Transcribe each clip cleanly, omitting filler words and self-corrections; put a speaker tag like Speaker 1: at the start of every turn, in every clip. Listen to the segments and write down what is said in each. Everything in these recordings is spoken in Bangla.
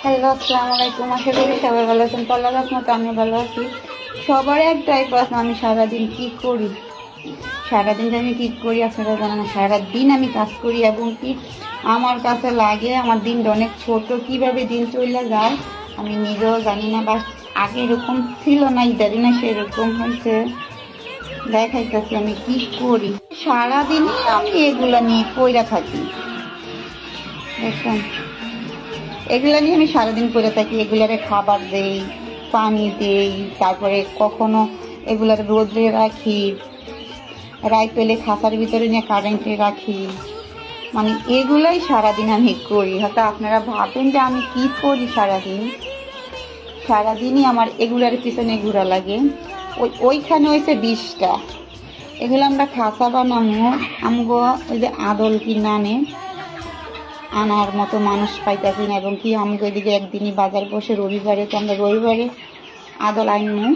Speaker 1: হ্যালো, আসসালামু আলাইকুম। আশা করি সবাই ভালো আছেন। তো আল্লাহর রহমতে আমি ভালো আছি। সবার একটাই প্রশ্ন, আমি সারাদিন কি করি? সারাদিন যে আমি কি করি আপনারা জানেন না। সারাদিন আমি কাজ করি এবং কি আমার কাছে লাগে আমার দিনটা অনেক ছোট, কিভাবে দিন চলে যায় আমি নিজেও জানি না। বা আগে এরকম ছিল না, ইদারি না সেরকম হয়েছে। দেখাইতেছি আমি কি করি। সারাদিনই আমি এগুলা নিয়ে পইরা থাকি, দেখছেন। এগুলা নিয়ে আমি সারাদিন করে থাকি। এগুলারে খাবার দেই, পানি দেই, তারপরে কখনো এগুলার রোদে রাখি, রাত পেলে খাঁচার ভিতরে নিয়ে কারেন্টে রাখি। মানে এগুলাই সারাদিন আমি করি। হয়তো আপনারা ভাবেন যে আমি কি করি সারাদিন। সারাদিনই আমার এগুলার পিছনে ঘোরা লাগে। ওইখানে হয়েছে 20টা। এগুলো আমরা খাঁচা বানাবো। আমগো ওই যে আদল কিনা আনার মতো মানুষ পাইতেছি না। এবং কি আমাকে এদিকে একদিনই বাজার বসে রবিবারে, তো আমরা রবিবারে আদল আইনু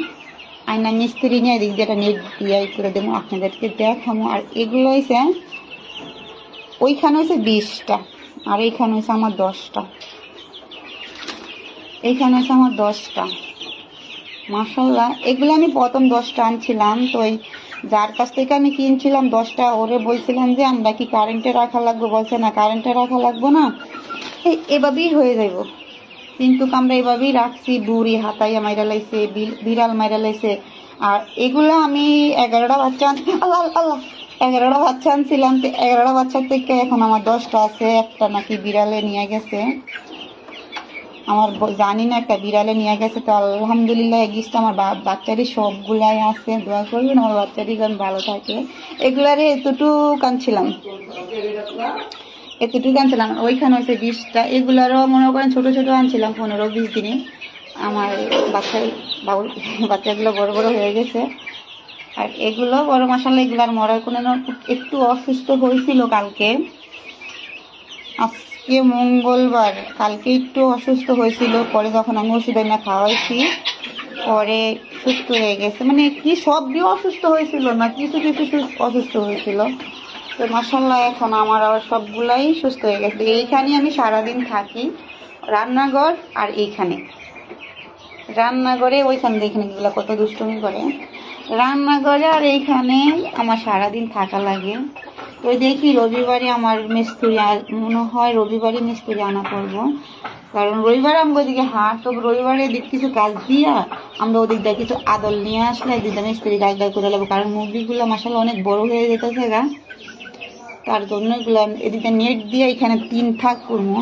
Speaker 1: আইনা মিস্ত্রি নিয়ে এদিক দিয়ে একটা নেট দিয়ে করে দেবো, আপনাদেরকে দেখাবো। আর এগুলো হয়েছে ওইখানে হয়েছে 20টা, আর এইখানে হয়েছে আমার 10টা। এইখানে হয়েছে আমার 10টা। মাশাল্লাহ, এগুলো আমি প্রথম 10টা আনছিলাম। তো ওই যার কাছ থেকে আমি কিনছিলাম 10টা, ওরে বলছিলাম যে আমরা কি কারেন্টে রাখা লাগবে? বলছে না, কারেন্টে রাখা লাগবো না, এভাবেই হয়ে যাইব। কিন্তু আমরা এভাবেই রাখছি। বুড়ি হাতাইয়া মাইরা লাইছে, বিড়াল মাইরা লাইছে। আর এগুলো আমি 11টা বাচ্চা আল্লাহ আল্লাহ 11টা বাচ্চা আনছিলাম। তো 11টা বাচ্চার থেকে এখন আমার 10টা আছে। একটা নাকি বিড়ালে নিয়ে গেছে, আমার জানি না, একটা বিড়ালে নিয়ে গেছে। তো আলহামদুলিল্লাহ এগিসটা আমার বাচ্চারই সবগুলাই আছে। দোয়া করবেন আমার বাচ্চারই যেন ভালো থাকে। এগুলারে এতটুকু আনছিলাম, এতটুকু আনছিলাম। ওইখানে হচ্ছে 20টা। এগুলারও মনে করেন ছোট ছোট আনছিলাম 15-20 দিনে। আমার বাচ্চাগুলো বড় বড় হয়ে গেছে। আর এগুলো বড় মাসাল্লাহ, এগুলার মরার কোনো একটু অসুস্থ হয়েছিল কালকে। আজকে মঙ্গলবার, কালকে একটু অসুস্থ হয়েছিল। পরে যখন আমি ওষুধ এনে খাওয়াইছি, পরে সুস্থ হয়ে গেছে। মানে কি সব দিয়ে অসুস্থ হয়েছিল না, কিছু কিছু অসুস্থ হয়েছিল। তো মাসাল্লাহ এখন আমার আবার সবগুলাই সুস্থ হয়ে গেছে। এইখানে আমি সারাদিন থাকি, রান্নাঘর আর এইখানে। রান্নাঘরে ওইখানে দেখেন এগুলো কত দুষ্টুমি করে। রান্নাঘরে আর এইখানে আমার সারাদিন থাকা লাগে। তো দেখি রবিবারে আমার মিস্ত্রি, মনে হয় রবিবারে মিস্ত্রি আনা পড়বো। কারণ রবিবারে আমরা ওইদিকে হাট, তো রবিবারে এদিক কিছু কাজ দিয়া আমরা ওদিক দিয়ে কিছু আদল নিয়ে আসলে একদিক মিস্ত্রি কাজটা করে নেবো। কারণ মুরগিগুলো মাসাল্লাহ অনেক বড় হয়ে যেতেছে গা, তার জন্য এগুলো এদিকে নেট দিয়ে এখানে 3 থাক করবো।